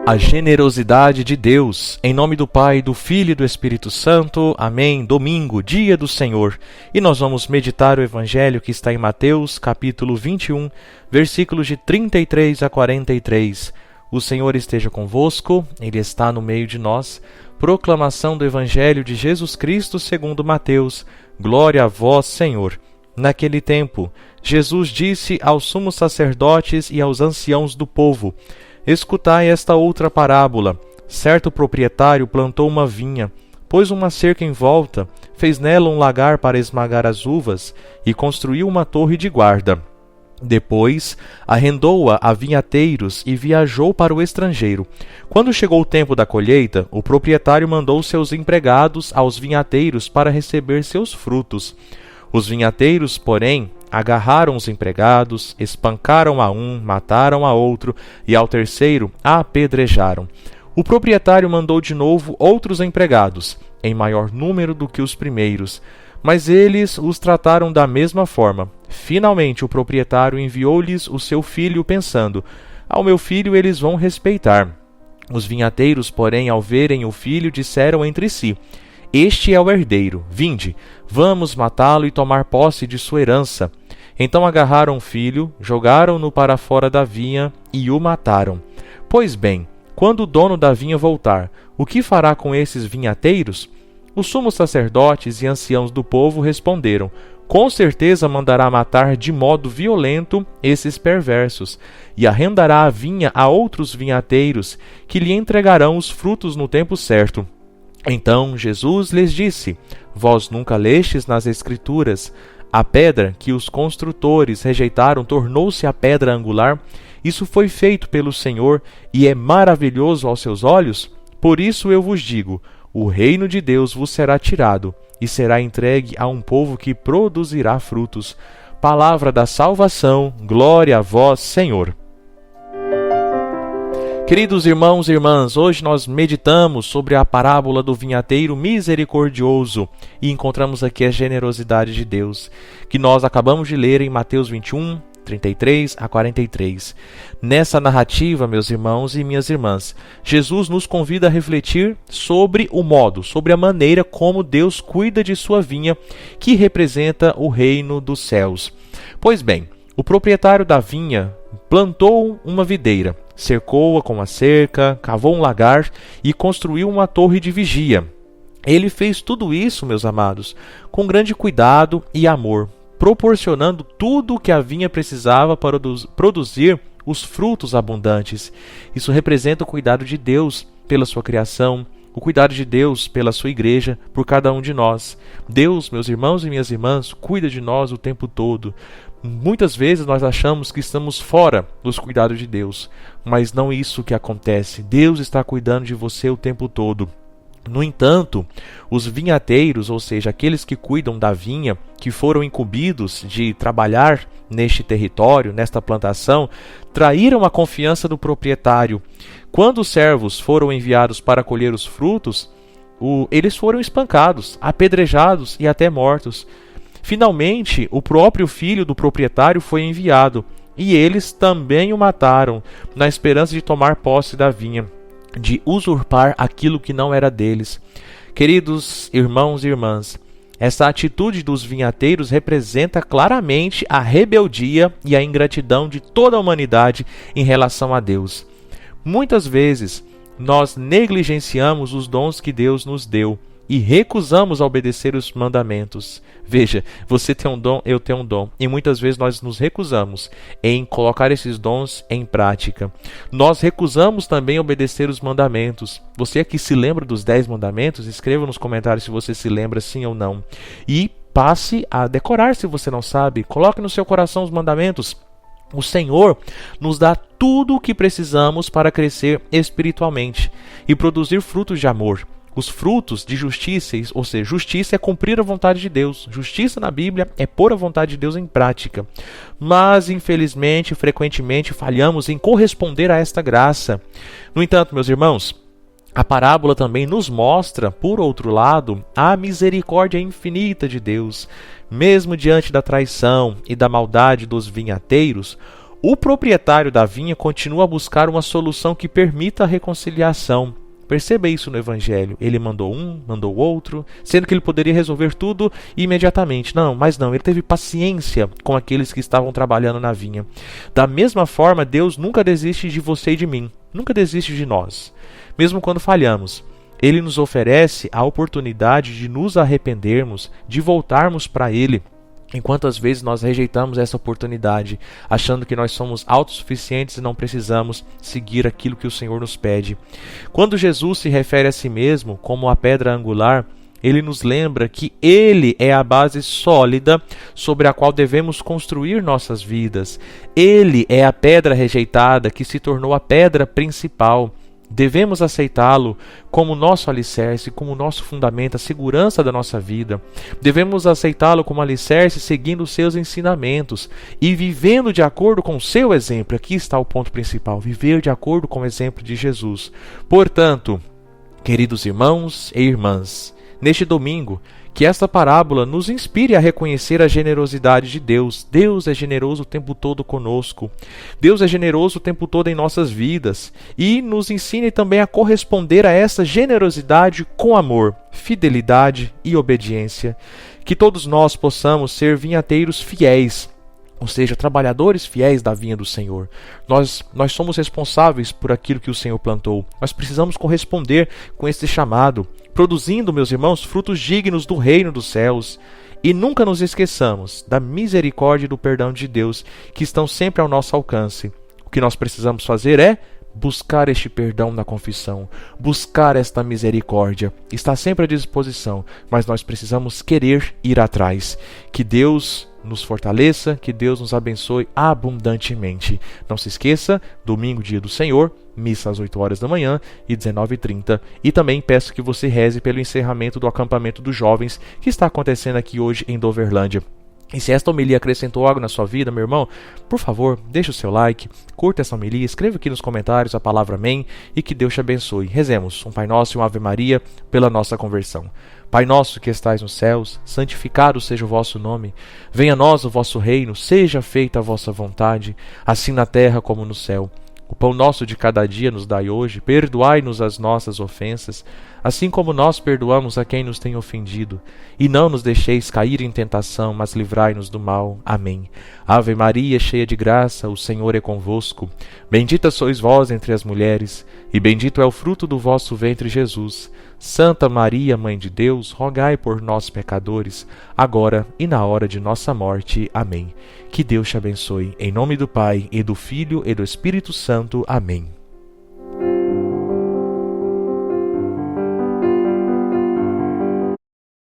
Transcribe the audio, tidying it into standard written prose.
A generosidade de Deus, em nome do Pai, do Filho e do Espírito Santo. Amém. Domingo, dia do Senhor. E nós vamos meditar o Evangelho que está em Mateus, capítulo 21, versículos de 33 a 43. O Senhor esteja convosco, Ele está no meio de nós. Proclamação do Evangelho de Jesus Cristo segundo Mateus. Glória a vós, Senhor. Naquele tempo, Jesus disse aos sumos sacerdotes e aos anciãos do povo: escutai esta outra parábola. Certo proprietário plantou uma vinha, pôs uma cerca em volta, fez nela um lagar para esmagar as uvas e construiu uma torre de guarda. Depois, arrendou-a a vinhateiros e viajou para o estrangeiro. Quando chegou o tempo da colheita, o proprietário mandou seus empregados aos vinhateiros para receber seus frutos. Os vinhateiros, porém, agarraram os empregados, espancaram a um, mataram a outro, e ao terceiro a apedrejaram. O proprietário mandou de novo outros empregados, em maior número do que os primeiros, mas eles os trataram da mesma forma. Finalmente o proprietário enviou-lhes o seu filho, pensando: ao meu filho eles vão respeitar. Os vinhateiros, porém, ao verem o filho, disseram entre si: este é o herdeiro, vinde, vamos matá-lo e tomar posse de sua herança. Então agarraram o filho, jogaram-no para fora da vinha e o mataram. Pois bem, quando o dono da vinha voltar, o que fará com esses vinhateiros? Os sumos sacerdotes e anciãos do povo responderam: com certeza mandará matar de modo violento esses perversos, e arrendará a vinha a outros vinhateiros, que lhe entregarão os frutos no tempo certo. Então Jesus lhes disse: vós nunca lestes nas Escrituras: a pedra que os construtores rejeitaram tornou-se a pedra angular? Isso foi feito pelo Senhor e é maravilhoso aos seus olhos? Por isso eu vos digo: o reino de Deus vos será tirado e será entregue a um povo que produzirá frutos. Palavra da salvação, glória a vós, Senhor. Queridos irmãos e irmãs, hoje nós meditamos sobre a parábola do vinhateiro misericordioso e encontramos aqui a generosidade de Deus, que nós acabamos de ler em Mateus 21, 33 a 43. Nessa narrativa, meus irmãos e minhas irmãs, Jesus nos convida a refletir sobre o modo, sobre a maneira como Deus cuida de sua vinha, que representa o reino dos céus. Pois bem, o proprietário da vinha plantou uma videira, cercou-a com uma cerca, cavou um lagar e construiu uma torre de vigia. Ele fez tudo isso, meus amados, com grande cuidado e amor, proporcionando tudo o que a vinha precisava para produzir os frutos abundantes. Isso representa o cuidado de Deus pela sua criação, o cuidado de Deus pela sua igreja, por cada um de nós. Deus, meus irmãos e minhas irmãs, cuida de nós o tempo todo. Muitas vezes nós achamos que estamos fora dos cuidados de Deus, mas não isso que acontece. Deus está cuidando de você o tempo todo. No entanto, os vinhateiros, ou seja, aqueles que cuidam da vinha, que foram incumbidos de trabalhar neste território, nesta plantação, traíram a confiança do proprietário. Quando os servos foram enviados para colher os frutos, eles foram espancados, apedrejados e até mortos. Finalmente, o próprio filho do proprietário foi enviado, e eles também o mataram, na esperança de tomar posse da vinha, de usurpar aquilo que não era deles. Queridos irmãos e irmãs, essa atitude dos vinhateiros representa claramente a rebeldia e a ingratidão de toda a humanidade em relação a Deus. Muitas vezes, nós negligenciamos os dons que Deus nos deu e recusamos a obedecer os mandamentos. Veja, você tem um dom, eu tenho um dom, e muitas vezes nós nos recusamos em colocar esses dons em prática. Nós recusamos também obedecer os mandamentos. Você aqui se lembra dos 10 mandamentos? Escreva nos comentários se você se lembra, sim ou não. E passe a decorar se você não sabe. Coloque no seu coração os mandamentos. O Senhor nos dá tudo o que precisamos para crescer espiritualmente e produzir frutos de amor. Os frutos de justiça, ou seja, justiça é cumprir a vontade de Deus. Justiça na Bíblia é pôr a vontade de Deus em prática. Mas, infelizmente, frequentemente falhamos em corresponder a esta graça. No entanto, meus irmãos, a parábola também nos mostra, por outro lado, a misericórdia infinita de Deus. Mesmo diante da traição e da maldade dos vinhateiros, O proprietário da vinha continua a buscar uma solução que permita a reconciliação. Perceba isso no Evangelho. Ele mandou um, mandou outro, sendo que ele poderia resolver tudo imediatamente. Mas não, ele teve paciência com aqueles que estavam trabalhando na vinha. Da mesma forma, Deus nunca desiste de você e de mim. Nunca desiste de nós. Mesmo quando falhamos, Ele nos oferece a oportunidade de nos arrependermos, de voltarmos para Ele. Quantas vezes nós rejeitamos essa oportunidade, achando que nós somos autossuficientes e não precisamos seguir aquilo que o Senhor nos pede. Quando Jesus se refere a si mesmo como a pedra angular, ele nos lembra que Ele é a base sólida sobre a qual devemos construir nossas vidas. Ele é a pedra rejeitada que se tornou a pedra principal. Devemos aceitá-lo como nosso alicerce, como nosso fundamento, a segurança da nossa vida. Devemos aceitá-lo como alicerce, seguindo os seus ensinamentos e vivendo de acordo com o seu exemplo. Aqui está o ponto principal: viver de acordo com o exemplo de Jesus. Portanto, queridos irmãos e irmãs, neste domingo, que esta parábola nos inspire a reconhecer a generosidade de Deus. Deus é generoso o tempo todo conosco. Deus é generoso o tempo todo em nossas vidas. E nos ensine também a corresponder a essa generosidade com amor, fidelidade e obediência. Que todos nós possamos ser vinhateiros fiéis, ou seja, trabalhadores fiéis da vinha do Senhor. Nós somos responsáveis por aquilo que o Senhor plantou. Nós precisamos corresponder com esse chamado, produzindo, meus irmãos, frutos dignos do reino dos céus. E nunca nos esqueçamos da misericórdia e do perdão de Deus, que estão sempre ao nosso alcance. O que nós precisamos fazer é buscar este perdão na confissão, buscar esta misericórdia. Está sempre à disposição, mas nós precisamos querer ir atrás. Que Deus nos fortaleça, que Deus nos abençoe abundantemente. Não se esqueça, domingo, dia do Senhor, missa às 8 horas da manhã e 19h30. E também peço que você reze pelo encerramento do acampamento dos jovens que está acontecendo aqui hoje em Doverlândia. E se esta homilia acrescentou algo na sua vida, meu irmão, por favor, deixe o seu like, curta essa homilia, escreva aqui nos comentários a palavra amém e que Deus te abençoe. Rezemos um Pai Nosso e uma Ave Maria pela nossa conversão. Pai nosso que estais nos céus, santificado seja o vosso nome. Venha a nós o vosso reino, seja feita a vossa vontade, assim na terra como no céu. O pão nosso de cada dia nos dai hoje, perdoai-nos as nossas ofensas, assim como nós perdoamos a quem nos tem ofendido. E não nos deixeis cair em tentação, mas livrai-nos do mal. Amém. Ave Maria, cheia de graça, o Senhor é convosco. Bendita sois vós entre as mulheres, e bendito é o fruto do vosso ventre, Jesus. Santa Maria, Mãe de Deus, rogai por nós, pecadores, agora e na hora de nossa morte. Amém. Que Deus te abençoe. Em nome do Pai, e do Filho, e do Espírito Santo. Amém.